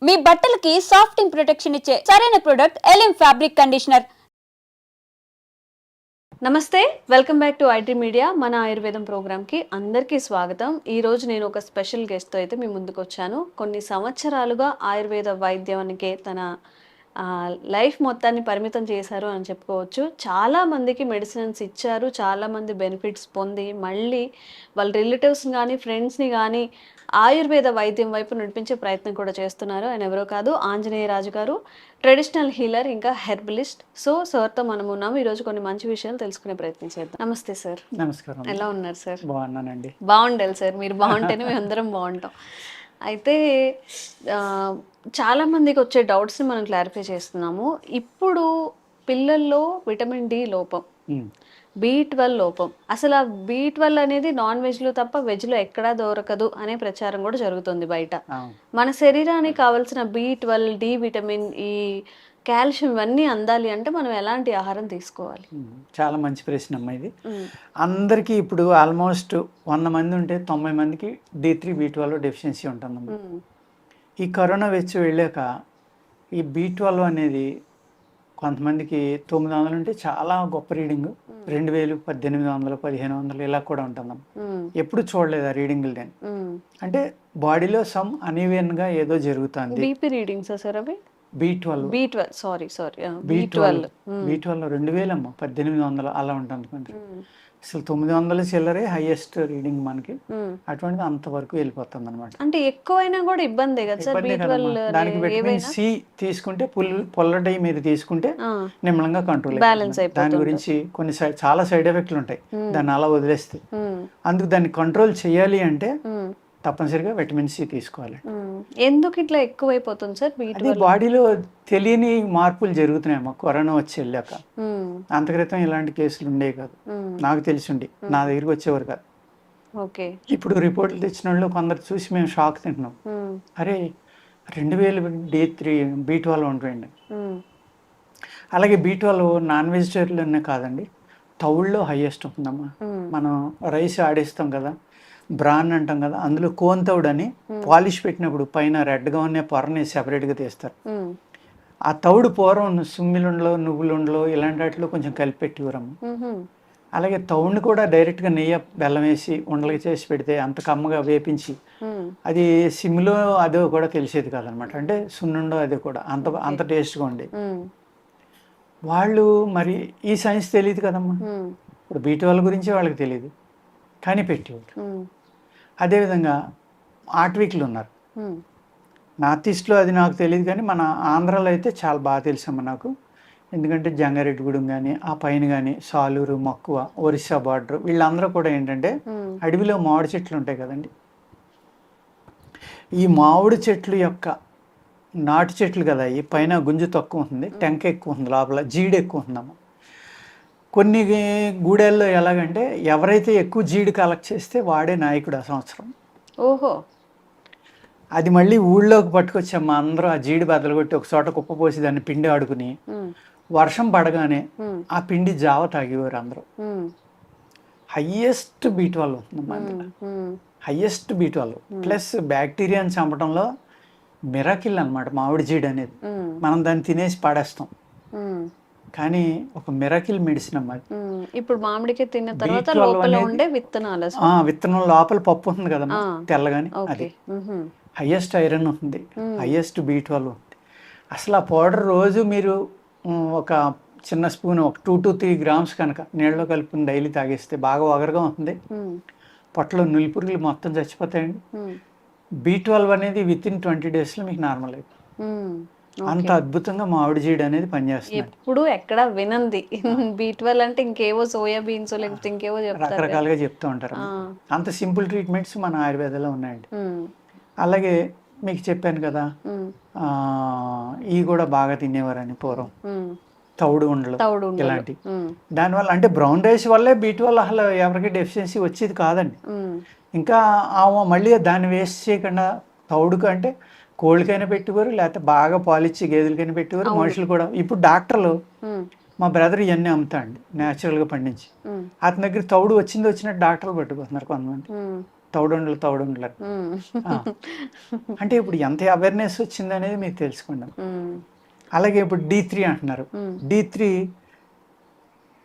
మీ బట్టలకి సాఫ్టింగ్ ప్రొటెక్షన్ ఇచ్చే సరైన ప్రొడక్ట్ ఎలిమ్ ఫ్యాబ్రిక్ కండిషనర్. నమస్తే, welcome back to IT media. మన ఆయుర్వేదం ప్రోగ్రామ్కి అందరికీ స్వాగతం. ఈరోజు నేను ఒక స్పెషల్ గెస్ట్తో అయితే మీ ముందుకు వచ్చాను. కొన్ని సంవత్సరాలుగా ఆయుర్వేద వైద్యానికి తన లైఫ్ మొత్తాన్ని పరిమితం చేశారు అని చెప్పుకోవచ్చు. చాలామందికి మెడిసిన్స్ ఇచ్చారు, చాలామంది బెనిఫిట్స్ పొంది మళ్ళీ వాళ్ళ రిలేటివ్స్ని కానీ ఫ్రెండ్స్ని కానీ ఆయుర్వేద వైద్యం వైపు నడిపించే ప్రయత్నం కూడా చేస్తున్నారు. ఆయన ఎవరో కాదు, ఆంజనేయ రాజు గారు, ట్రెడిషనల్ హీలర్ ఇంకా హెర్బలిస్ట్. సో సార్తో మనం ఉన్నాము. ఈరోజు కొన్ని మంచి విషయాలు తెలుసుకునే ప్రయత్నం చేద్దాం. నమస్తే సార్. నమస్కారం. ఎలా ఉన్నారు సార్? బాగున్నానండి. బాగుండాలి సార్, మీరు బాగుంటేనే మేము అందరం బాగుంటాం. అయితే చాలామందికి వచ్చే డౌట్స్ని మనం క్లారిఫై చేస్తున్నాము. ఇప్పుడు పిల్లల్లో విటమిన్ డి లోపం, B12 లోపం, అసలు ఆ B12 అనేది నాన్ వెజ్లో తప్ప వెజ్లో ఎక్కడా దొరకదు అనే ప్రచారం కూడా జరుగుతుంది బయట. మన శరీరానికి కావాల్సిన B12, డి విటమిన్, ఈ కాల్షియం ఇవన్నీ అందాలి అంటే మనం ఎలాంటి ఆహారం తీసుకోవాలి? చాలా మంచి ప్రశ్న అమ్మా ఇది. అందరికీ ఇప్పుడు ఆల్మోస్ట్ 100 మంది ఉంటే 90 మందికి D3 B12 డెఫిషియన్సీ ఉంటుందమ్మా. ఈ కరోనా వచ్చి వెళ్ళాక ఈ B12 అనేది కొంతమందికి 900 ఉంటే చాలా గొప్ప రీడింగ్, 2000, 1800, 1500 ఇలా కూడా ఉంటుందమ్మా. ఎప్పుడు చూడలేదు ఆ రీడింగ్లు నేను. అంటే బాడీలో సమ్ అనీవెన్గా ఏదో జరుగుతుంది. బీపీ రీడింగ్స్ సార్ అవి? B12 సారీ B12 2000 అమ్మ, 1800 అలా ఉంటుంది కొంచెం. అసలు 900 చిల్లరే హైయెస్ట్ రీడింగ్ మనకి. అటువంటిది అంతవరకు వెళ్ళిపోతుంది అనమాట. అంటే ఎక్కువైనా కూడా ఇబ్బంది కదా సార్. దానికి విటమిన్ సి తీసుకుంటే పొల్లటి మీరు తీసుకుంటే నిమ్మలంగా కంట్రోల్ బ్యాలెన్స్ అయిపోతుంది. దాని గురించి కొన్ని చాలా సైడ్ ఎఫెక్ట్లు ఉంటాయి దాన్ని అలా వదిలేస్తే. అందుకు దాన్ని కంట్రోల్ చేయాలి అంటే తప్పనిసరిగా విటమిన్ సి తీసుకోవాలి. ఎందుకు ఇట్లా ఎక్కువైపోతుంది సార్? అది బాడీలో తెలియని మార్పులు జరుగుతున్నాయమ్మా కరోనా వచ్చి వెళ్ళాక. అంత క్రితం ఇలాంటి కేసులు ఉండేవి కాదు, నాకు తెలిసి ఉండి నా దగ్గరికి వచ్చేవారు కాదు. ఇప్పుడు రిపోర్ట్లు తెచ్చిన వాళ్ళు కొందరు చూసి మేము షాక్ తింటున్నాం. అరే 2000 D3 B12 ఉంటుంది. అలాగే B12 నాన్ వెజిటేరియన్లోనే కాదండి, తౌళ్ళలో హైయెస్ట్ ఉంటుందమ్మా. మనం రైస్ ఆడేస్తాం కదా, బ్రాన్ అంటాం కదా, అందులో కోన్ తౌడు అని పాలిష్ పెట్టినప్పుడు పైన రెడ్గా ఉన్న పొరని సెపరేట్గా తీస్తారు. ఆ తౌడు పూర్వం సుమ్మిలుండలో, నువ్వులుండలో ఇలాంటి వాటిలో కొంచెం కలిపి పెట్టివరమ్మ. అలాగే తౌడుని కూడా డైరెక్ట్గా నెయ్యి బెల్లం వేసి ఉండలకి చేసి పెడితే అంత కమ్మగా వేపించి అది సిమ్లో అదో కూడా తెలిసేది కాదనమాట. అంటే సున్నుండో అదే కూడా అంత టేస్ట్గా ఉండేది. వాళ్ళు మరి ఈ సైన్స్ తెలియదు కదమ్మా. ఇప్పుడు B12 గురించి వాళ్ళకి తెలియదు కానీ పెట్టేవారు. అదేవిధంగా ఆర్ట్విక్లు ఉన్నారు. నార్త్ ఈస్ట్లో అది నాకు తెలియదు కానీ మన ఆంధ్రాలో అయితే చాలా బాగా తెలుసమ్మా నాకు. ఎందుకంటే జంగారెడ్డిగూడెం కానీ ఆ పైన కానీ సాలూరు, మక్కువ, ఒరిస్సా బార్డర్ వీళ్ళందరూ కూడా ఏంటంటే అడవిలో మామిడి చెట్లు ఉంటాయి కదండి. ఈ మామిడి చెట్లు యొక్క నాటు చెట్లు కదా, ఈ పైన గుంజు తక్కువ ఉంటుంది, టెంక ఎక్కువ ఉంది, లోపల జీడి ఎక్కువ ఉందమ్మా. కొన్ని గూడెల్లో ఎలాగంటే ఎవరైతే ఎక్కువ జీడి కలెక్ట్ చేస్తే వాడే నాయకుడు ఆ సంవత్సరం. ఓహో. అది మళ్ళీ ఊళ్ళోకి పట్టుకొచ్చామ్మా. అందరూ ఆ జీడి బద్దలు కొట్టి ఒక చోట కుప్ప పోసి దాన్ని పిండి ఆడుకుని వర్షం పడగానే ఆ పిండి జావ తాగేవారు అందరూ. హయ్యెస్ట్ B12 ఉంటుందమ్మా అందులో. హయ్యెస్ట్ B12 ప్లస్ బ్యాక్టీరియాని చంపడంలో మిరాకిల్ అనమాట మామిడి జీడి అనేది. మనం దాన్ని తినేసి పాడేస్తాం కానీ ఒక మిరాకిల్ మెడిసిన్ అమ్మా. ఇప్పుడు మామిడికి తిన్న తర్వాత లోపల ఉండే విత్తనాలు, విత్తనం లోపల పప్పు ఉంటుంది కదమ్మా తెల్లగాని, అది హైయెస్ట్ ఐరన్ ఉంటుంది, హైయెస్ట్ B12 ఉంటుంది. అసలు ఆ పౌడర్ రోజు మీరు ఒక చిన్న స్పూన్ ఒక 2 to 3 grams కనుక నీళ్ళలో కలుపుకుని డైలీ తాగేస్తే బాగా ఒగరగా ఉంటుంది. పొట్టలో నులిపురుగులు మొత్తం చచ్చిపోతాయండి. B12 అనేది వితిన్ 20 daysలో మీకు నార్మల్ అయిపోతుంది. అంత అద్భుతంగా మామిడి జీడి అనేది పనిచేస్తుంది. ఎప్పుడు ఎక్కడ వినంది B12 అంటే ఇంకేవో సోయా బీన్స్ లేకపోతే ఇంకేవో రకరకాలుగా చెప్తూ ఉంటారు. అంత సింపుల్ ట్రీట్మెంట్స్ మన ఆయుర్వేదంలో ఉన్నాయండి. అలాగే మీకు చెప్పాను కదా, ఇవి కూడా బాగా తినేవారని పూర్వం, తౌడు ఉండలు ఇలాంటి. దానివల్ల అంటే బ్రౌన్ రైస్ వల్లే B12 అసలు ఎవరికి డెఫిషియన్సీ వచ్చేది కాదండి. ఇంకా మళ్ళీ దాన్ని వేస్ట్ చేయకుండా తౌడుకు అంటే కోళ్ళకైనా పెట్టేవారు, లేకపోతే బాగా పాలిచ్చి గేదెలకైనా పెట్టేవారు, మనుషులు కూడా. ఇప్పుడు డాక్టర్లు, మా బ్రదర్ ఇవన్నీ అమ్ముతా అండి న్యాచురల్గా పండించి, అతని దగ్గర తౌడు వచ్చినట్టు డాక్టర్లు పట్టుకుంటున్నారు కొంతమంది. తౌడుండ్లు అంటే ఇప్పుడు ఎంత అవేర్నెస్ వచ్చింది అనేది మీకు తెలుసుకున్నాం. అలాగే ఇప్పుడు D3 అంటున్నారు. D3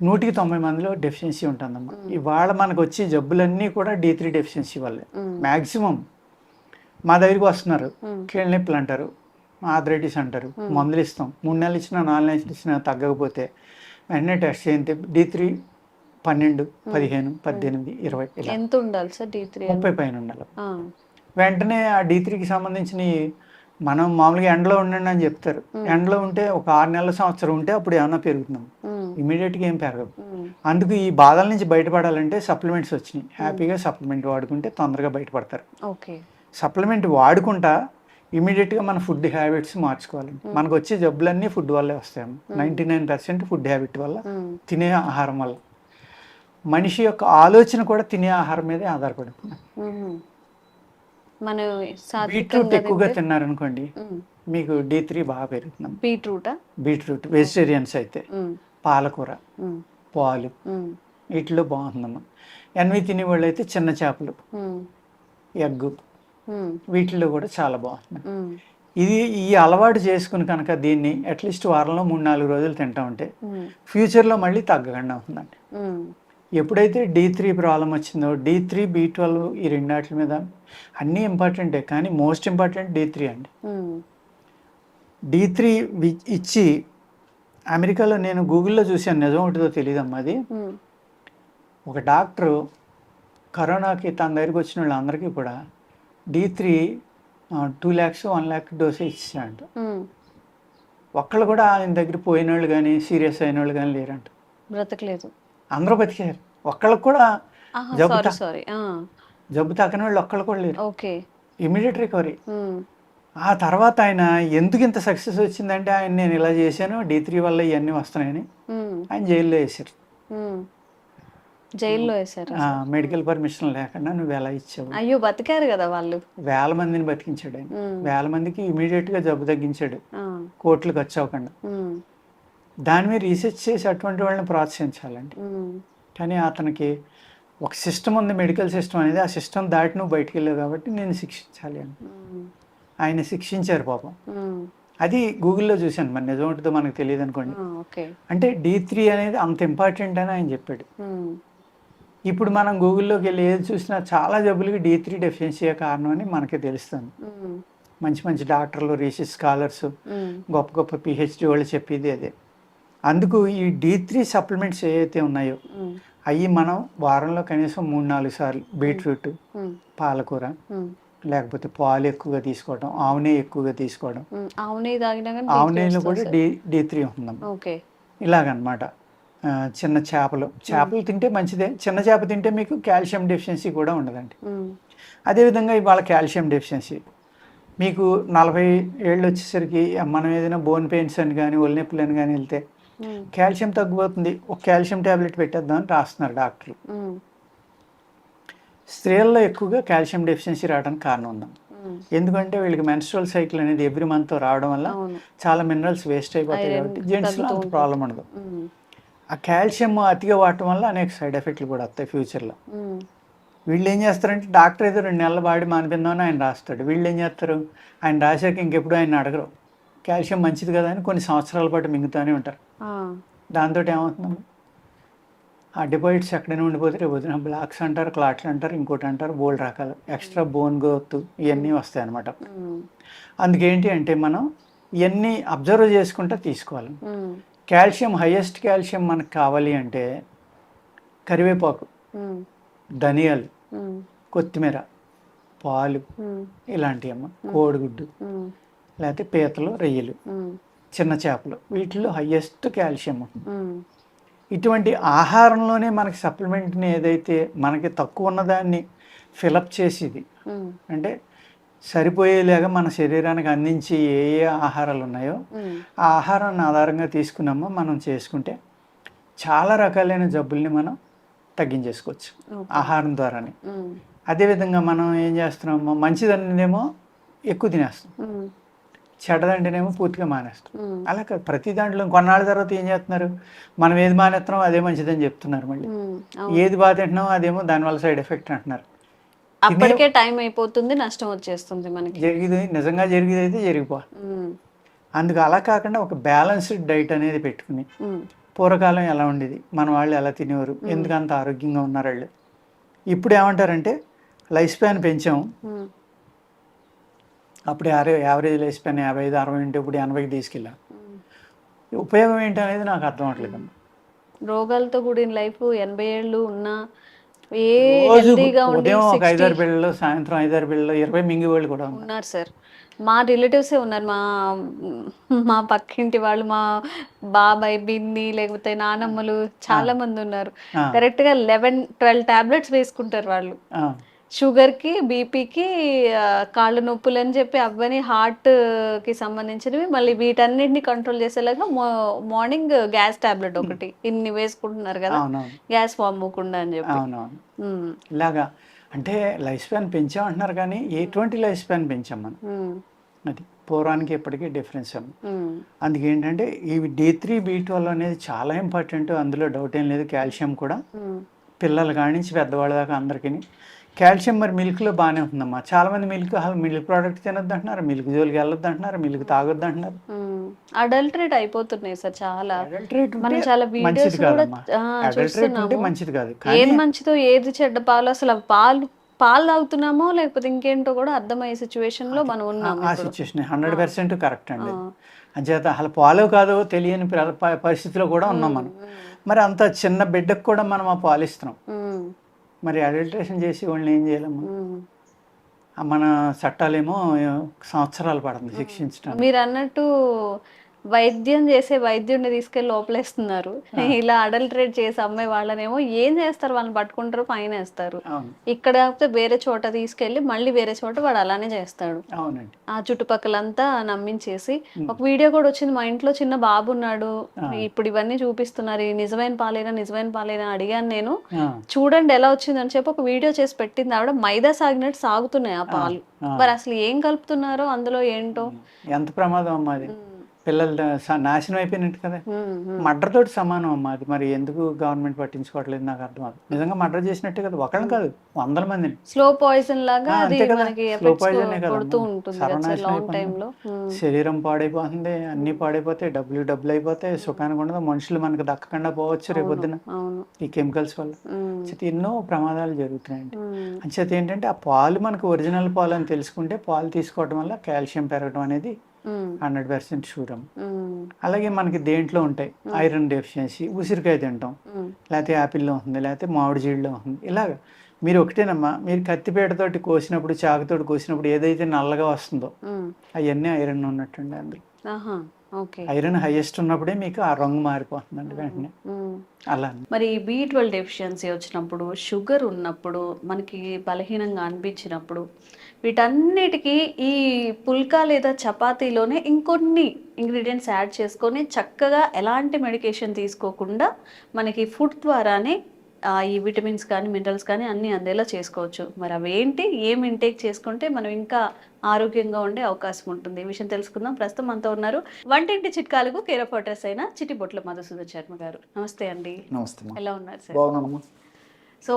100కి 90 మందిలో డెఫిషియన్సీ ఉంటుందమ్మా. ఇవాళ మనకు వచ్చే జబ్బులన్నీ కూడా D3 డెఫిషియన్సీ వల్లే మ్యాక్సిమం. మా దగ్గరికి వస్తున్నారు, కీళ్ళ నొప్పులు అంటారు, ఆర్థరైటిస్ అంటారు, మందులు ఇస్తాం, 3 నెలలు ఇచ్చినా 4 నెలలు ఇచ్చినా తగ్గకపోతే వెంటనే టెస్ట్ చేయండి. D3 12, 15, 18, 20 ఇలా ఎంత ఉండాలి సార్ D3? 30 పైన ఉండాలి. వెంటనే ఆ D3కి సంబంధించిన మనం మామూలుగా ఎండలో ఉండండి అని చెప్తారు. ఎండలో ఉంటే ఒక 6 నెలల సంవత్సరం ఉంటే అప్పుడు ఏమన్నా పెరుగుతున్నాం, ఇమీడియట్గా ఏం పెరగదు. అందుకు ఈ బాధల నుంచి బయటపడాలంటే సప్లిమెంట్స్ వచ్చినాయి. హ్యాపీగా సప్లిమెంట్ వాడుకుంటే తొందరగా బయటపడతారు. సప్లిమెంట్ వాడుకుంటా ఇమీడియట్గా మన ఫుడ్ హ్యాబిట్స్ మార్చుకోవాలండి. మనకు వచ్చే జబ్బులన్నీ ఫుడ్ వల్లే వస్తాయి. 99% ఫుడ్ హ్యాబిట్ వల్ల, తినే ఆహారం వల్ల. మనిషి యొక్క ఆలోచన కూడా తినే ఆహారం మీదే ఆధారపడుతుంది. బీట్రూట్ ఎక్కువగా తిన్నారనుకోండి, మీకు D3 బాగా పెరుగుతుంది. బీట్రూట్ వెజిటేరియన్స్ అయితే, పాలకూర, పాలు వీటిలో బాగుందమ్మా. ఎన్వి తినే వాళ్ళు అయితే చిన్న చేపలు, ఎగ్గు వీటిల్లో కూడా చాలా బాగుంది. ఈ అలవాటు చేసుకుని కనుక దీన్ని అట్లీస్ట్ వారంలో 3-4 రోజులు తింటా ఉంటే ఫ్యూచర్లో మళ్ళీ తగ్గకుండా అవుతుందండి. ఎప్పుడైతే D3 ప్రాబ్లం వచ్చిందో, D3, B12 ఈ రెండాటి మీద అన్నీ ఇంపార్టెంటే, కానీ మోస్ట్ ఇంపార్టెంట్ D3 అండి. D3 ఇచ్చి అమెరికాలో నేను గూగుల్లో చూశాను, నిజం ఒకటిదో తెలియదమ్మా అది. ఒక డాక్టరు కరోనాకి తన దగ్గరికి వచ్చిన వాళ్ళందరికీ కూడా D3 2 lakhs 1 lakh డోసే ఇచ్చారంట. ఒక్కళ్ళు కూడా ఆయన దగ్గర పోయిన వాళ్ళు కానీ సీరియస్ అయిన వాళ్ళు కానీ లేరంట, బ్రతకలేదు, అందరూ బతికారు. ఒక్కళ్ళకి కూడా జబ్బు తగ్గని వాళ్ళు ఒక్కళ్ళు కూడా లేరు. Immediate recovery. ఆ తర్వాత ఆయన ఎందుకు ఇంత సక్సెస్ వచ్చిందంటే, ఆయన నేను ఇలా చేశాను D3 వల్ల ఇవన్నీ వస్తున్నాయని ఆయన జైల్లో వేశారు. మెడికల్ పర్మిషన్ లేకుండా నువ్వు ఎలా ఇచ్చావు? అయ్యో, బతికారు కదా వాళ్ళు. వేల మందిని బతికించాడు ఆయన. వేల మందికి ఇమీడియట్ గా జబ్బు తగ్గించాడు, కోట్లు ఖర్చు అవ్వకుండా. దాని మీద రీసెర్చ్ చేసి అటువంటి వాళ్ళని ప్రోత్సహించాలండి. కానీ అతనికి ఒక సిస్టమ్ ఉంది, మెడికల్ సిస్టమ్ అనేది. ఆ సిస్టమ్ దాటి నువ్వు బయటికి వెళ్ళావు కాబట్టి నేను శిక్షించాలి అని ఆయన శిక్షించారు పాపం. అది గూగుల్లో చూశాను, మరి నిజం ఉంటుందో మనకు తెలియదు అనుకోండి. అంటే D3 అనేది అంత ఇంపార్టెంట్ అని ఆయన చెప్పాడు. ఇప్పుడు మనం గూగుల్లోకి వెళ్ళి ఏది చూసినా చాలా జబ్బులకి D3 డెఫిషియన్సీ కారణం అని మనకే తెలుస్తుంది. మంచి మంచి డాక్టర్లు, రీసెర్చ్ స్కాలర్స్, గొప్ప గొప్ప PhD వాళ్ళు చెప్పేది అదే. అందుకు ఈ D3 సప్లిమెంట్స్ ఏవైతే ఉన్నాయో అవి మనం వారంలో కనీసం 3-4 సార్లు బీట్రూట్, పాలకూర, లేకపోతే పాలు ఎక్కువగా తీసుకోవడం, ఆవు నెయ్యి ఎక్కువగా తీసుకోవడం. ఆవు నెయ్యిలో కూడా D3 ఉంటుందమ్మా. ఇలాగనమాట. చిన్న చేపలు తింటే మంచిదే. చిన్న చేప తింటే మీకు కాల్షియం డెఫిషియన్సీ కూడా ఉండదండి. అదేవిధంగా ఇవాళ కాల్షియం డెఫిషియన్సీ మీకు 40 ఏళ్ళు వచ్చేసరికి మనం ఏదైనా బోన్ పెయిన్స్ అని కానీ ఒళ్ళు నొప్పులు అని కానీ వెళ్తే కాల్షియం తగ్గిపోతుంది, ఒక కాల్షియం ట్యాబ్లెట్ పెట్టేద్దామని రాస్తున్నారు డాక్టర్లు. స్త్రీల్లో ఎక్కువగా కాల్షియం డెఫిషియన్సీ రావడానికి కారణం ఉందాం. ఎందుకంటే వీళ్ళకి మెన్స్ట్రువల్ సైకిల్ అనేది ఎవ్రీ మంత్ రావడం వల్ల చాలా మినరల్స్ వేస్ట్ అయిపోతాయి కాబట్టి జెంట్స్లో అంత ప్రాబ్లం ఉండదు. ఆ కాల్షియం అతిగా వాడటం వల్ల అనేక సైడ్ ఎఫెక్ట్లు కూడా వస్తాయి ఫ్యూచర్లో. వీళ్ళు ఏం చేస్తారంటే డాక్టర్ ఏదో 2 నెలల బాడీ మానిపిందామని ఆయన రాస్తాడు. వీళ్ళు ఏం చేస్తారు, ఆయన రాశాక ఇంకెప్పుడు ఆయన అడగరు. కాల్షియం మంచిది కదా అని కొన్ని సంవత్సరాల పాటు మింగుతూనే ఉంటారు. దాంతో ఏమవుతుందమ్మా, ఆ డిపాజిట్స్ ఎక్కడైనా ఉండిపోతే రేపు వదిన బ్లాక్స్ అంటారు, క్లాట్లు అంటారు, ఇంకోటి అంటారు, బోల్డ్ రకాలు ఎక్స్ట్రా బోన్ గ్రోత్ ఇవన్నీ వస్తాయి అన్నమాట. అందుకేంటి అంటే మనం ఇవన్నీ అబ్జర్వ్ చేసుకుంటూ తీసుకోవాలి. కాల్షియం, హైయెస్ట్ కాల్షియం మనకు కావాలి అంటే కరివేపాకు, ధనియాలు, కొత్తిమీర, పాలు ఇలాంటివి అమ్మ, కోడిగుడ్డు, లేకపోతే పీతలు, రొయ్యలు, చిన్న చేపలు, వీటిలో హైయెస్ట్ కాల్షియం ఉంటుంది. ఇటువంటి ఆహారంలోనే మనకి సప్లిమెంట్ని ఏదైతే మనకి తక్కువ ఉన్నదాన్ని ఫిలప్ చేసేది అంటే సరిపోయేలాగా మన శరీరానికి అందించి ఏ ఏ ఆహారాలు ఉన్నాయో ఆ ఆహారాన్ని ఆధారంగా తీసుకున్నామో మనం చేసుకుంటే చాలా రకాలైన జబ్బుల్ని మనం తగ్గించేసుకోవచ్చు ఆహారం ద్వారానే. అదేవిధంగా మనం ఏం చేస్తున్నామో మంచిదనేమో ఎక్కువ తినేస్తాం, చెడ్డదంటేనేమో పూర్తిగా మానేస్తాం. అలా కాదు, ప్రతి దాంట్లో కొన్నాళ్ళ తర్వాత ఏం చేస్తున్నారు, మనం ఏది మానేస్తున్నామో అదే మంచిదని చెప్తున్నారు. మళ్ళీ ఏది బాగా తింటున్నామో అదేమో దానివల్ల సైడ్ ఎఫెక్ట్ అంటున్నారు. అప్పటికే టైం అయిపోతుంది, నష్టం వచ్చేస్తుంది మనకి. జరిగేది నిజంగా జరిగేది అయితే జరిగిపోవాలి. అందుకు అలా కాకుండా ఒక బ్యాలెన్స్డ్ డైట్ అనేది పెట్టుకుని, పూర్వకాలం ఎలా ఉండేది, మన వాళ్ళు ఎలా తినేవారు, ఎందుకు అంత ఆరోగ్యంగా ఉన్నారు వాళ్ళు. ఇప్పుడు ఏమంటారంటే లైఫ్ స్పాన్ పెంచాము, అప్పుడు యావరేజ్ లైఫ్ స్పాన్ 55-60 ఉంటే ఇప్పుడు 80కి తీసుకెళ్ళాం. ఉపయోగం ఏంటి అనేది నాకు అర్థం అవట్లేదమ్మా. రోగాలతో కూడిన లైఫ్ 80 ఏళ్ళు ఉన్నా రోజు ఉదయం ఒక 5-6 బిళ్ళలు, సాయంత్రం 5-6 బిళ్ళలు, 20 మింగి వాళ్ళు కూడా ఉన్నారు సార్. మా రిలేటివ్సే ఉన్నారు, మా పక్కింటి వాళ్ళు, మా బాబాయ్, బిన్ని, లేకపోతే నానమ్మలు చాలా మంది ఉన్నారు. కరెక్ట్గా 11-12 టాబ్లెట్స్ వేసుకుంటారు వాళ్ళు. షుగర్కి, బీపీకి, కాళ్ళు నొప్పులు అని చెప్పి అవన్నీ హార్ట్కి సంబంధించినవి. మళ్ళీ వీటన్నిటిని కంట్రోల్ చేసేలాగా మార్నింగ్ గ్యాస్ టాబ్లెట్ ఒకటి ఇన్ని వేసుకుంటున్నారు కదా, గ్యాస్ ఫామ్ అవ్వకుండా అని చెప్పి. ఇలాగా అంటే లైఫ్ స్పాన్ పెంచామంటున్నారు కానీ ఎటువంటి లైఫ్ స్పాన్ పెంచాం మనం, అది పూర్వానికి ఎప్పటికీ డిఫరెన్స్ అమ్మ. అందుకే ఏంటంటే ఈ D3, B12 అనేది చాలా ఇంపార్టెంట్, అందులో డౌట్ ఏం లేదు. కాల్షియం కూడా పిల్లల కాడి నుంచి పెద్దవాళ్ళ దాకా అందరికీ. కాల్షియం మరి మిల్క్లో బాగానే ఉంటుందమ్మా. చాలామంది మిల్క్ ప్రోడక్ట్ తినొద్దు అంటున్నారు, మిల్క్ జోలికి వెళ్ళొద్దు అంటున్నారు, మిల్క్ తాగొద్దు అంటున్నారు. అడల్టరేట్ అయిపోతున్నాయి సార్ చాలా. మనం చాలా మంచిది కాదమ్మా, అడల్టరేట్ ఉంటే మంచిది కాదు. ఏది మంచిదో ఏది చెడ్డ పాలు, అసలు పాలు తాగుతున్నామో లేకపోతే ఇంకేంటో కూడా అర్థమయ్యే సిచ్యువేషన్ లో మనం ఉన్నాం. ఆ సిచ్యువేషన్ 100% కరెక్ట్ అండి. అంచేత అసలు పాలు కాదో తెలియని పరిస్థితిలో కూడా ఉన్నాం మనం. మరి అంత చిన్న బిడ్డకు కూడా మనం ఆ పాలు ఇస్తున్నాం. మరి అడల్ట్రేషన్ చేసి వాళ్ళని ఏం చేయాలమ్మా? మన చట్టాలేమో సంవత్సరాలు పడుతుంది శిక్షించడం. మీరు అన్నట్టు వైద్యం చేసే వైద్యుడిని తీసుకెళ్ళి లోపలేస్తున్నారు. ఇలా అడల్టరేట్ చేసే అమ్మాయి వాళ్ళనేమో ఏం చేస్తారు, వాళ్ళని పట్టుకుంటారు, పైన వేస్తారు. ఇక్కడ వేరే చోట తీసుకెళ్ళి మళ్ళీ వేరే చోట వాడు అలానే చేస్తాడు. ఆ చుట్టుపక్కలంతా నమ్మించేసి. ఒక వీడియో కూడా వచ్చింది, మా ఇంట్లో చిన్న బాబు ఉన్నాడు, ఇప్పుడు ఇవన్నీ చూపిస్తున్నారు, నిజమైన పాలేనా అడిగాను నేను. చూడండి ఎలా వచ్చిందని చెప్పి ఒక వీడియో చేసి పెట్టింది ఆవిడ. మైదా సాగినట్టు సాగుతున్నాయి ఆ పాలు. మరి అసలు ఏం కలుపుతున్నారో అందులో ఏంటో. ఎంత ప్రమాదం అమ్మా అది, పిల్లలు నాశనం అయిపోయినట్టు కదా. మర్డర్ తోటి సమానం అమ్మా అది. మరి ఎందుకు గవర్నమెంట్ పట్టించుకోవట్లేదు నాకు అర్థం అవుతుంది. నిజంగా మర్డర్ చేసినట్టే కదా, ఒకళ్ళని కాదు 100 మందిని. స్లో పాయిజన్ లాగా స్లో పాయిజనే కదా, సర్వనాశనం అయిపోతుంది. శరీరం పాడైపోతుంది, అన్ని పాడైపోతాయి, డబ్బులు అయిపోతాయి, సుఖానికి ఉండదు, మనుషులు మనకు దక్కకుండా పోవచ్చు రేపొద్దున ఈ కెమికల్స్ వల్ల. ఎన్నో ప్రమాదాలు జరుగుతున్నాయండి. అంచేత ఏంటంటే ఆ పాలు మనకు ఒరిజినల్ పాలు అని తెలుసుకుంటే పాలు తీసుకోవడం వల్ల కాల్షియం పెరగడం అనేది 100% షూరం. అలాగే మనకి దేంట్లో ఉంటాయి ఐరన్ డెఫిషియన్సీ, ఉసిరికాయ తింటాం, లేకపోతే యాపిల్లో ఉంటుంది, లేకపోతే మామిడి జీడిలో ఉంటుంది. ఇలాగ మీరు ఒకటేనమ్మా, మీరు కత్తిపేటతోటి కోసినప్పుడు, చాకుతోటి కోసినప్పుడు ఏదైతే నల్లగా వస్తుందో అవన్నీ ఐరన్ ఉన్నట్టుండి అందులో. ఐరన్ హైయెస్ట్ ఉన్నప్పుడే మీకు ఆ రంగు మారిపోతుందండి వెంటనే. అలా మరి B12 డెఫిషియన్సీ వచ్చినప్పుడు, షుగర్ ఉన్నప్పుడు, మనకి బలహీనంగా అనిపించినప్పుడు, వీటన్నిటికీ ఈ పుల్కా లేదా చపాతీలోనే ఇంకొన్ని ఇంగ్రీడియంట్స్ యాడ్ చేసుకొని చక్కగా ఎలాంటి మెడికేషన్ తీసుకోకుండా మనకి ఫుడ్ ద్వారానే ఈ విటమిన్స్ కానీ మినరల్స్ కానీ అన్నీ అందేలా చేసుకోవచ్చు. మరి అవేంటి, ఏం ఇంటేక్ చేసుకుంటే మనం ఇంకా ఆరోగ్యంగా ఉండే అవకాశం ఉంటుంది, ఈ విషయం తెలుసుకుందాం. ప్రస్తుతం మనతో ఉన్నారు వంటింటి చిట్కాలకు కేర్ ఆఫ్ అడ్రస్ అయిన చిట్టిబొట్ల మధుసూదన్ శర్మ గారు. నమస్తే అండి. నమస్తే. ఎలా ఉన్నారు సార్? సో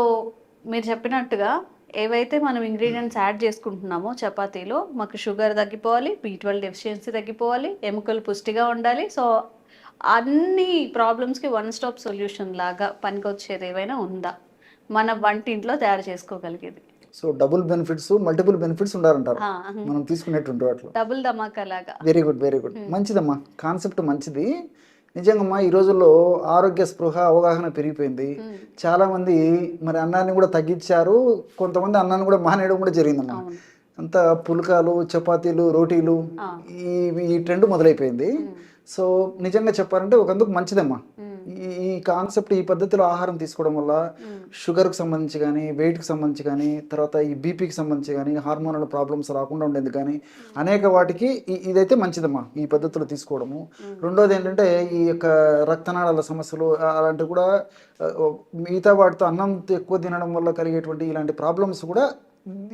మీరు చెప్పినట్టుగా ఏవైతే మనం ఇంగ్రీడియంట్స్ యాడ్ చేసుకుంటున్నామో చపాతీలో, మాకు షుగర్ తగ్గిపోవాలి, B12 డెఫిషియన్సీ తగ్గిపోవాలి, ఎముకలు పుష్టిగా ఉండాలి. సో అన్ని ప్రాబ్లమ్స్కి వన్ స్టాప్ సొల్యూషన్ లాగా పనికొచ్చేది ఏవైనా ఉందా మన వంటింట్లో తయారు చేసుకోగలిగేది? So double benefits, multiple benefits ఉండాలంటారు మనం తీసుకునేటువంటి వాటిలో. డబుల్ ధమాకా లాగా. Very good. మంచిదమ్మా, కాన్సెప్ట్ మంచిది. నిజంగా ఈ రోజుల్లో ఆరోగ్య స్పృహ అవగాహన పెరిగిపోయింది. చాలా మంది మరి అన్నాన్ని కూడా తగ్గించారు, కొంతమంది అన్నాన్ని కూడా మానేయడం కూడా జరిగిందమ్మా. అంతా పుల్కాలు, చపాతీలు, రోటీలు ఈ ట్రెండ్ మొదలైపోయింది. సో నిజంగా చెప్పాలంటే ఒకందుకు మంచిదమ్మా ఈ కాన్సెప్ట్. ఈ పద్ధతిలో ఆహారం తీసుకోవడం వల్ల షుగర్కి సంబంధించి కానీ, వెయిట్కి సంబంధించి కానీ, తర్వాత ఈ బీపీకి సంబంధించి కానీ, హార్మోనల్ ప్రాబ్లమ్స్ రాకుండా ఉండేది కానీ అనేక వాటికి ఇదైతే మంచిదమ్మా ఈ పద్ధతిలో తీసుకోవడము. రెండోది ఏంటంటే ఈ యొక్క రక్తనాళాల సమస్యలు అలాంటివి కూడా మిగతా వాటితో అన్నం ఎక్కువ తినడం వల్ల కలిగేటువంటి ఇలాంటి ప్రాబ్లమ్స్ కూడా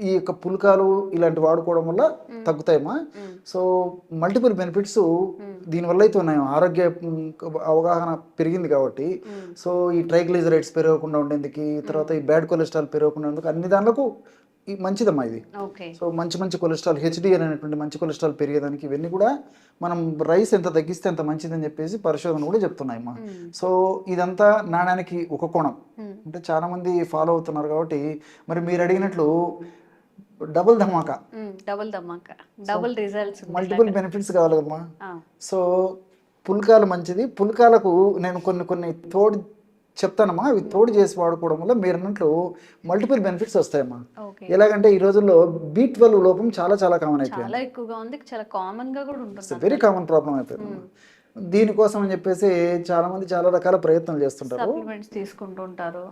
ఈ యొక్క పుల్కాలు ఇలాంటి వాడుకోవడం వల్ల తగ్గుతాయమ్మా. సో మల్టిపుల్ బెనిఫిట్స్ దీనివల్ల అయితే ఉన్నాయి. ఆరోగ్య అవగాహన పెరిగింది కాబట్టి, సో ఈ ట్రైగ్లిజరైడ్స్ పెరగకుండా ఉండేందుకు, తర్వాత ఈ బ్యాడ్ కొలెస్ట్రాల్ పెరగకుండా ఉండేందుకు అన్ని దానిలకు మంచిదమ్మా ఇది. ఓకే. సో మంచి మంచి కొలెస్ట్రాల్, హెచ్డిఎల్ అనేటువంటి మంచి కొలెస్ట్రాల్ పెరిగేదానికి ఇవన్నీ కూడా మనం రైస్ ఎంత తగ్గిస్తే అంత మంచిదని చెప్పేసి పరిశోధన కూడా చెప్తున్నాయమ్మా. సో ఇదంతా నాణానికి ఒక కోణం, అంటే చాలా మంది ఫాలో అవుతున్నారు కాబట్టి మరి మీరు అడిగినట్లు డబుల్ ధమాకా, డబుల్ రిజల్ట్స్, మల్టిపుల్ బెనిఫిట్స్ కావాలి కదమ్మా. సో పుల్కాలు మంచిది. పుల్కాలకు నేను కొన్ని తోడు చెప్తానమ్మా, అవి తోడు చేసి వాడుకోవడం వల్ల మీరు అన్నట్లు మల్టిపుల్ బెనిఫిట్స్ వస్తాయమ్మా. ఎలాగంటే ఈ రోజుల్లో B12 లోపం చాలా చాలా కామన్ అయిపోయింది, చాలా ఎక్కువగా ఉంది, చాలా కామన్ గా కూడా ఉంటుంది, వెరీ కామన్ ప్రాబ్లం అయిపోయింది. దీనికోసం అని చెప్పేసి చాలా మంది చాలా రకాల ప్రయత్నాలు చేస్తుంటారు, సప్లిమెంట్స్ తీసుకుంటుంటారు,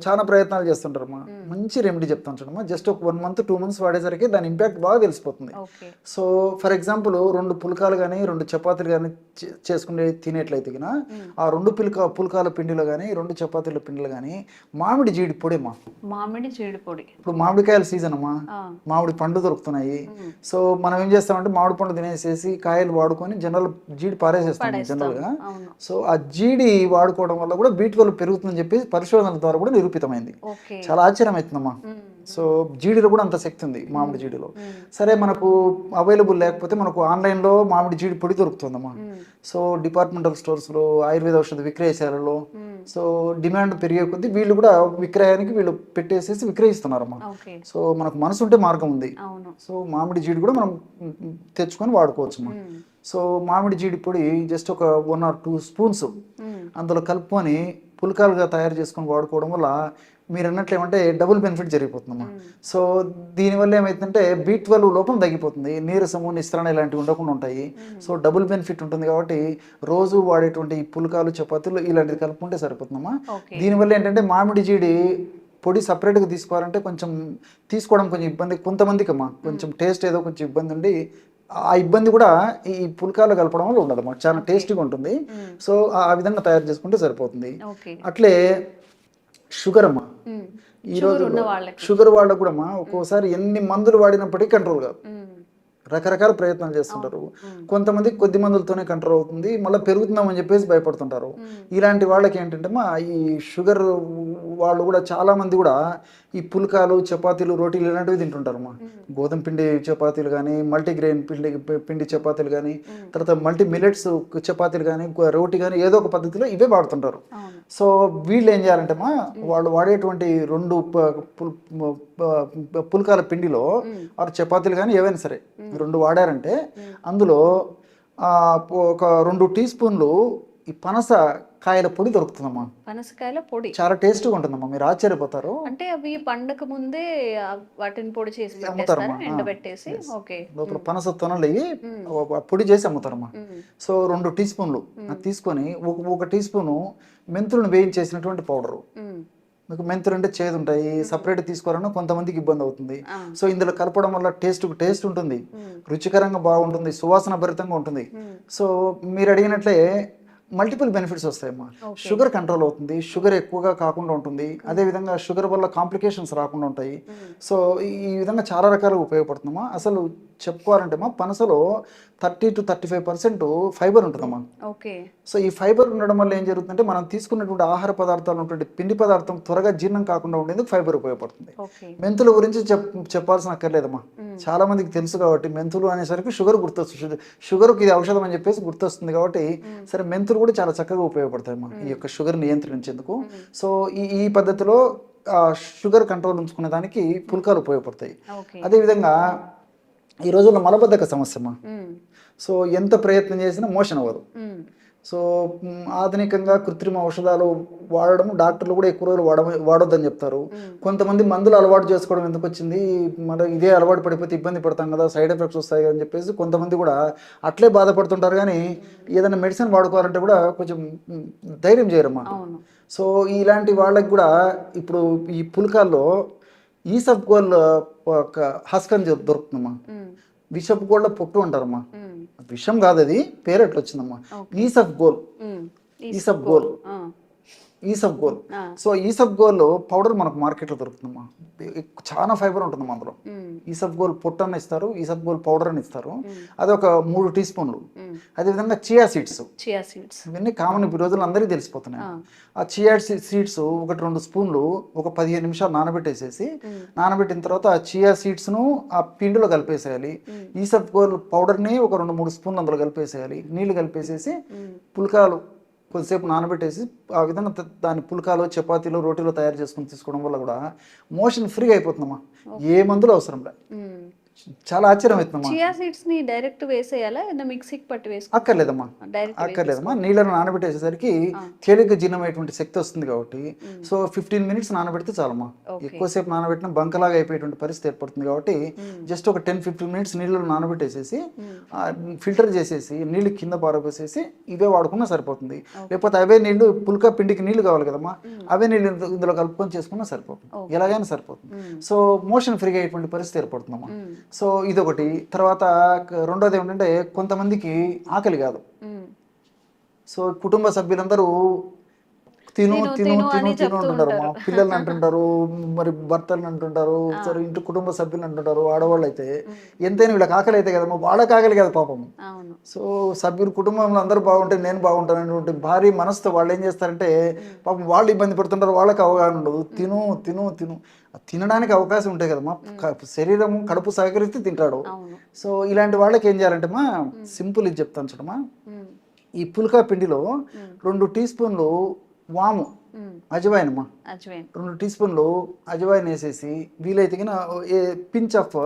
చాలా ప్రయత్నాలు చేస్తుంటారు అమ్మా. మంచి రెమెడీ చెప్తాను చూడమ్మా, జస్ట్ ఒక 1 month 2 months వాడేసరికి దాని ఇంపాక్ట్ బాగా తెలిసిపోతుంది. సో ఫర్ ఎగ్జాంపుల్ 2 పుల్కాలు కానీ 2 చపాతీలు కానీ చేసుకునే తినేట్లయితే ఆ 2 పుల్కాల పిండిలో కానీ 2 చపాతీల పిండిలో కానీ మామిడి జీడి పొడి అమ్మా. మామిడి జీడి పొడి, ఇప్పుడు మామిడికాయల సీజన్ అమ్మా, మామిడి పండు దొరుకుతున్నాయి. సో మనం ఏం చేస్తామంటే మామిడి పండు తినేసేసి కాయలు వాడుకొని జనరల్ జీడి పారేసేస్తాం జనరల్ గా. సో ఆ జీడి వాడుకోవడం వల్ల కూడా B12 పెరుగుతుందని చెప్పి పరిశోధనల ద్వారా కూడా నిరూపితమైంది. చాలా ఆశ్చర్యం అవుతుందమ్మా. సో జీడిలో కూడా అంత శక్తి ఉంది మామిడి జీడిలో. సరే మనకు అవైలబుల్ లేకపోతే మనకు ఆన్లైన్లో మామిడి జీడి పొడి దొరుకుతుందమ్మా. సో డిపార్ట్మెంటల్ స్టోర్స్లో, ఆయుర్వేద ఔషధ విక్రయశాలలో సో డిమాండ్ పెరిగే కొద్దీ వీళ్ళు కూడా విక్రయానికి వీళ్ళు పెట్టేసేసి విక్రయిస్తున్నారమ్మా. సో మనకు మనసు ఉంటే మార్గం ఉంది. సో మామిడి జీడి కూడా మనం తెచ్చుకొని వాడుకోవచ్చమ్మా. సో మామిడి జీడి పొడి జస్ట్ ఒక 1 or 2 spoons అందులో కలుపుకొని పుల్కాలుగా తయారు చేసుకొని వాడుకోవడం వల్ల మీరు అన్నట్లు ఏమంటే డబుల్ బెనిఫిట్ జరిగిపోతుందమ్మా. సో దీనివల్ల ఏమైతుందంటే B12 లోపం తగ్గిపోతుంది, నీరసము, నిస్త్రణ ఇలాంటివి ఉండకుండా ఉంటాయి. సో డబుల్ బెనిఫిట్ ఉంటుంది కాబట్టి రోజు వాడేటువంటి ఈ పుల్కాలు, చపాతీలు ఇలాంటివి కలుపుకుంటే సరిపోతుందమ్మా. దీనివల్ల ఏంటంటే మామిడి జీడి పొడి సపరేట్గా తీసుకోవాలంటే కొంచెం తీసుకోవడం కొంచెం ఇబ్బంది కొంతమందికి అమ్మా, కొంచెం టేస్ట్ ఏదో కొంచెం ఇబ్బంది ఉండి ఆ ఇబ్బంది కూడా ఈ పుల్కాలు కలపడం వల్ల ఉండదు అన్నమాట, చాలా టేస్టీగా ఉంటుంది. సో ఆ విధంగా తయారు చేసుకుంటే సరిపోతుంది. అట్లే షుగర్ అమ్మా, ఈ రోజు షుగర్ వాళ్ళకు కూడా అమ్మా ఒక్కోసారి ఎన్ని మందులు వాడినప్పటికీ కంట్రోల్ కాదు, రకరకాల ప్రయత్నాలు చేస్తుంటారు. కొంతమంది కొద్ది మందులతోనే కంట్రోల్ అవుతుంది, మళ్ళీ పెరుగుతుందామని చెప్పేసి భయపడుతుంటారు. ఇలాంటి వాళ్ళకి ఏంటంటే ఈ షుగర్ వాళ్ళు కూడా చాలా మంది కూడా ఈ పుల్కాలు, చపాతీలు, రోటీలు ఇలాంటివి తింటుంటారు అమ్మా. గోధుమ పిండి చపాతీలు కానీ, మల్టీగ్రెయిన్ పిండి చపాతీలు కానీ, తర్వాత మల్టీ మిల్లెట్స్ చపాతీలు కానీ, రోటీ కానీ ఏదో ఒక పద్ధతిలో ఇవే వాడుతుంటారు. సో వీళ్ళు ఏం చేయాలంటే వాళ్ళు వాడేటువంటి 2 పుల్కాల పిండిలో వారు చపాతీలు కానీ ఏవైనా సరే 2 వాడారంటే అందులో ఒక 2 teaspoons ఈ పనస కాయల పొడి దొరుకుతుందమ్మా. పనసకాయల పొడి చాలా టేస్ట్గా ఉంటుందమ్మా, మీరు ఆశ్చర్యపోతారు. అంటే అవి పండక ముందే వాటిని పొడి చేసి పెట్టేస్తారా, ఎండబెట్టేసి? ఓకే. లోపల పనస తొనలు పొడి చేసి అమ్ముతారమ్మా. సో 2 teaspoons తీసుకొని ఒక teaspoon మెంతులను వేయించేసినటువంటి పౌడరు. మీకు మెంతులు అంటే చేదు ఉంటాయి, సపరేట్ తీసుకోవాలన్నా కొంతమందికి ఇబ్బంది అవుతుంది. సో ఇందులో కలపడం వల్ల టేస్ట్ ఉంటుంది, రుచికరంగా బాగుంటుంది, సువాసన భరితంగా ఉంటుంది. సో మీరు అడిగినట్లే మల్టిపుల్ బెనిఫిట్స్ వస్తాయమ్మా. షుగర్ కంట్రోల్ అవుతుంది, షుగర్ ఎక్కువగా కాకుండా ఉంటుంది, అదేవిధంగా షుగర్ వల్ల కాంప్లికేషన్స్ రాకుండా ఉంటాయి. సో ఈ విధంగా చాలా రకాలుగా ఉపయోగపడుతుందమ్మా. అసలు చెప్పుకోవాలంటే పనసలో 30 to 35% ఫైబర్ ఉంటుందమ్మా. సో ఈ ఫైబర్ ఉండడం వల్ల ఏం జరుగుతుందంటే మనం తీసుకున్నటువంటి ఆహార పదార్థాలు ఉన్నటువంటి పిండి పదార్థం త్వరగా జీర్ణం కాకుండా ఉండేందుకు ఫైబర్ ఉపయోగపడుతుంది. మెంతుల గురించి చెప్పాల్సిన అక్కర్లేదమ్మా, చాలా మందికి తెలుసు కాబట్టి మెంతులు అనేసరికి షుగర్ గుర్తొస్తుంది, షుగర్కి ఇది ఔషధం అని చెప్పేసి గుర్తొస్తుంది కాబట్టి సరే మెంతులు కూడా చాలా చక్కగా ఉపయోగపడతాయమ్మా ఈ యొక్క షుగర్ నియంత్రించేందుకు. సో ఈ పద్ధతిలో షుగర్ కంట్రోల్ ఉంచుకునే దానికి పుల్కాలు ఉపయోగపడతాయి. అదేవిధంగా ఈ రోజుల్లో మలబద్ధక సమస్యమ్మా. సో ఎంత ప్రయత్నం చేసినా మోషన్ అవ్వదు. సో ఆధునికంగా కృత్రిమ ఔషధాలు వాడడం డాక్టర్లు కూడా ఎక్కువ రోజులు వాడొద్దని చెప్తారు. కొంతమంది మందులు అలవాటు చేసుకోవడం ఎందుకు వచ్చింది, మరి ఇదే అలవాటు పడిపోతే ఇబ్బంది పడతాం కదా, సైడ్ ఎఫెక్ట్స్ వస్తాయి అని చెప్పేసి కొంతమంది కూడా అట్లే బాధపడుతుంటారు. కానీ ఏదైనా మెడిసిన్ వాడుకోవాలంటే కూడా కొంచెం ధైర్యం చేయరమ్మా. సో ఇలాంటి వాళ్ళకి కూడా ఇప్పుడు ఈ పుల్కాల్లో ఈసబ్గోల్ హస్క్ అని దొరుకుతుందమ్మా. విషపు గోళ్ళ పొట్టు అంటారమ్మా, విషం కాదు, అది పేరు ఎట్లా వచ్చిందమ్మా, ఈసబ్గోల్. సో ఈసబ్గోల్ పౌడర్ మనకు మార్కెట్లో దొరుకుతుందమ్మా. చాలా ఫైబర్ ఉంటుందమ్మా అందులో. ఈసబ్గోల్ పొట్టు అని ఇస్తారు, ఈసబ్గోల్ పౌడర్ అని ఇస్తారు. అది ఒక 3 teaspoons అదేవిధంగా చియా సీడ్స్, చియా సీడ్స్. ఇవన్నీ కామన్ ఈ రోజుల్లో అందరికీ తెలిసిపోతున్నాయి. ఆ చియా సీడ్స్ 1-2 స్పూన్లు ఒక 15 నిమిషాలు నానబెట్టేసేసి, నానబెట్టిన తర్వాత ఆ చియా సీడ్స్ను ఆ పిండిలో కలిపేసేయాలి. ఈసబ్గోల్ పౌడర్ని ఒక 2-3 స్పూన్లు అందులో కలిపేసేయాలి. నీళ్లు కలిపేసేసి పుల్కాలు కొద్దిసేపు నానబెట్టేసి ఆ విధంగా దాని పుల్కాలు, చపాతీలు, రోటీలు తయారు చేసుకుని తీసుకోవడం వల్ల కూడా మోషన్ ఫ్రీగా అయిపోతుందమ్మా. ఏ మందులు అవసరం లే. చాలా ఆశ్చర్యం అవుతుందమ్మా. చియా సీడ్స్ ని డైరెక్ట్ వేసేయాలా లేదా మిక్సీకి పట్టి వేసుకో? అక్కర్లేదమ్మా, అక్కర్లేదమ్మా. నీళ్ళను నానబెట్టేసేసరికి తేలిక జీర్ణమయ్యేటువంటి శక్తి వస్తుంది కాబట్టి సో 15 మినిట్స్ నానబెడితే చాలమ్మా. ఎక్కువసేపు నానబెట్టిన బంకలాగా అయిపోయేటువంటి పరిస్థితి ఏర్పడుతుంది కాబట్టి జస్ట్ ఒక 10-15 మినిట్స్ నీళ్ళలో నానబెట్టేసేసి ఫిల్టర్ చేసేసి నీళ్ళు కింద పారబోసేసి ఇవే వాడుకున్నా సరిపోతుంది. లేకపోతే అవే నీళ్లు పుల్కా పిండికి నీళ్లు కావాలి కదమ్మా, అవే నీళ్ళు ఇందులో కలుపుకొని చేసుకున్నా సరిపోతుంది. ఎలాగైనా సరిపోతుంది. సో మోషన్ ఫ్రీగా అయ్యేటువంటి పరిస్థితి ఏర్పడుతుందమ్మా. సో ఇదొకటి. తర్వాత రెండోది ఏమిటంటే కొంతమందికి ఆకలి కాదు. సో కుటుంబ సభ్యులందరూ తిను తిను తిను తిను అంటుంటారు. మా పిల్లల్ని అంటుంటారు, మరి భర్తలను అంటుంటారు, సరే ఇంటి కుటుంబ సభ్యులు అంటుంటారు. ఆడవాళ్ళు అయితే ఎంతైనా వీళ్ళకి ఆకలి అయితే కదమ్మా, వాళ్ళకి ఆకలి కదా పాపం. సో సభ్యులు కుటుంబంలో అందరూ బాగుంటే నేను బాగుంటాను అనేటువంటి భారీ మనసుతో వాళ్ళు ఏం చేస్తారంటే పాపం వాళ్ళు ఇబ్బంది పడుతుంటారు. వాళ్ళకి అవగాహన ఉండదు. తిను తిను తిను తినడానికి అవకాశం ఉంటాయి కదమ్మా. శరీరం కడుపు సహకరిస్తే తింటాడు. సో ఇలాంటి వాళ్ళకి ఏం చేయాలంటే మా సింపుల్ ఇది చెప్తాను చూడమ్మా. ఈ పుల్కా పిండిలో 2 టీ స్పూన్లు వాము, అజవాయిన్ అమ్మా, 2 టీ స్పూన్లు అజవాయిన్ వేసేసి వీలైతే పించ్ ఆఫ్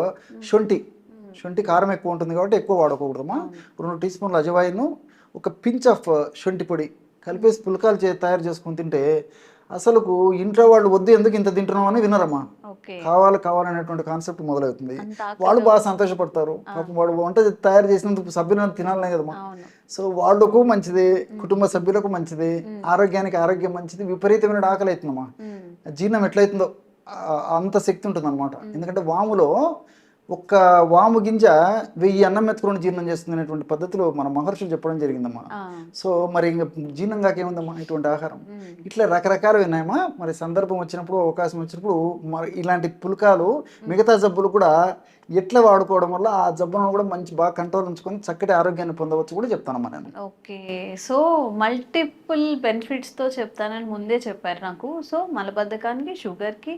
శొంఠి కారం ఎక్కువ ఉంటుంది కాబట్టి ఎక్కువ వాడకూడదమ్మా. 2 టీ స్పూన్లు అజవాయిన్, ఒక పించ్ ఆఫ్ శొంఠి పొడి కలిపేసి పుల్కాలు తయారు చేసుకుని తింటే అసలుకు ఇంట్లో వాళ్ళు వద్దు ఎందుకు ఇంత తింటున్నాం అని వినరమ్మా. కావాలనేటువంటి కాన్సెప్ట్ మొదలవుతుంది. వాళ్ళు బాగా సంతోషపడతారు. పాపం వాడు వంట తయారు చేసినందుకు సభ్యులను తినాలనే కదమ్మా. సో వాళ్ళకు మంచిది, కుటుంబ సభ్యులకు మంచిది, ఆరోగ్యానికి ఆరోగ్యం మంచిది. విపరీతమైన ఆకలి అవుతుందమ్మా. జీర్ణం ఎట్లయితుందో అంత శక్తి ఉంటుంది అనమాట. ఎందుకంటే వాములో ఒక్క వాము గింజ 1000 అన్నం మెతుకుని జీర్ణం చేస్తుంది అనేటువంటి పద్ధతిలో మన మహర్షులు చెప్పడం జరిగిందమ్మా. సో మరి ఇంకా జీర్ణం కాకేముందమ్మా ఇటువంటి ఆహారం. ఇట్లా రకరకాలు విన్నాయమ్మా. మరి సందర్భం వచ్చినప్పుడు, అవకాశం వచ్చినప్పుడు మరి ఇలాంటి పుల్కాలు మిగతా జబ్బులు కూడా ఎట్లా వాడుకోవడం వల్ల ఆ జబ్బును కూడా బాగా కంట్రోల్ ఉంచుకొని చక్కటి ఆరోగ్యాన్ని పొందవచ్చు కూడా చెప్తానమ్మా నేను. ఓకే, సో మల్టిపుల్ బెనిఫిట్స్తో చెప్తానని ముందే చెప్పారు నాకు. సో మలబద్ధకానికి, షుగర్కి,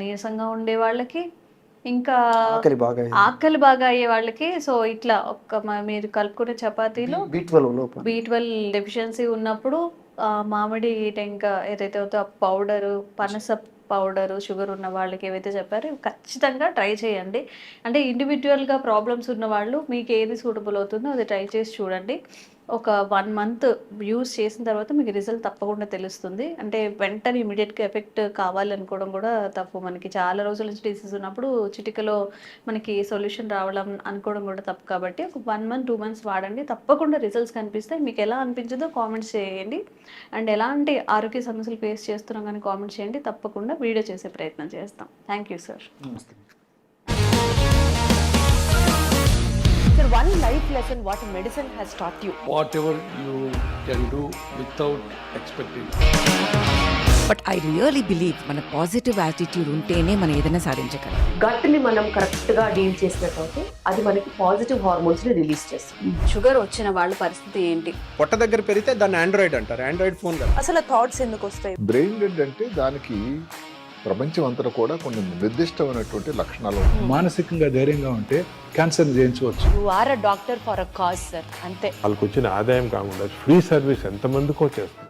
నీరసంగా ఉండే వాళ్ళకి, ఇంకా ఆకలి బాగా అయ్యే వాళ్ళకి, సో ఇట్లా మీరు కలుపుకునే చపాతీలో B12 డెఫిషియన్సీ ఉన్నప్పుడు మామిడి టెంక ఏదైతే అవుతుందో ఆ పౌడరు, పనస పౌడరు, షుగర్ ఉన్న వాళ్ళకి ఏవైతే చెప్పారో ఖచ్చితంగా ట్రై చేయండి. అంటే ఇండివిజువల్గా ప్రాబ్లమ్స్ ఉన్న వాళ్ళు మీకు ఏది సూటబుల్ అవుతుందో అది ట్రై చేసి చూడండి. ఒక 1 మంత్ యూస్ చేసిన తర్వాత మీకు రిజల్ట్ తప్పకుండా తెలుస్తుంది. అంటే వెంటనే ఇమీడియట్గా ఎఫెక్ట్ కావాలనుకోవడం కూడా తప్పు. మనకి చాలా రోజుల నుంచి డిసీజ్ ఉన్నప్పుడు చిటికలో మనకి సొల్యూషన్ రావడం అనుకోవడం కూడా తప్పు. కాబట్టి ఒక 1 మంత్ 2 మంత్స్ వాడండి, తప్పకుండా రిజల్ట్స్ కనిపిస్తాయి. మీకు ఎలా అనిపించిందో కామెంట్స్ చేయండి. అండ్ ఎలాంటి ఆరోగ్య సమస్యలు ఫేస్ చేస్తున్నాం కానీ కామెంట్స్ చేయండి. తప్పకుండా వీడియో చేసే ప్రయత్నం చేస్తాం. Thank you sir. Sir, one life lesson what medicine has taught you. Whatever you can do without expecting. But I really believe మన పాజిటివ్ యాటిట్యూడ్ ఉంటేనే మనం ఏదైనా సాధించగలం. గట్ని మనం కరెక్ట్గా డీల్ చేసినట్లయితే అది మనకి పాజిటివ్ హార్మోన్స్ని రిలీజ్ చేస్తుంది. షుగర్ వచ్చిన వాళ్ళ పరిస్థితి ఏంటి? పొట్ట దగ్గర పెరిగితే దాన్ని ఆండ్రాయిడ్ అంటారు. ఆండ్రాయిడ్ ఫోన్ కదా. అసలు థాట్స్ ఎందుకు వస్తాయి? బ్రెయిన్ డెడ్ అంటే దానికి ప్రపంచం అంతా కూడా కొన్ని నిర్దిష్టమైనటువంటి లక్షణాలు ఉంటాయి. మానసికంగా ధైర్యంగా ఉంటే క్యాన్సర్ జయించవచ్చు. You are a doctor for a cause sir, అంతే. వాళ్ళకి వచ్చిన ఆదాయం కాకుండా ఫ్రీ సర్వీస్ ఎంతమందికో చేస్తారు.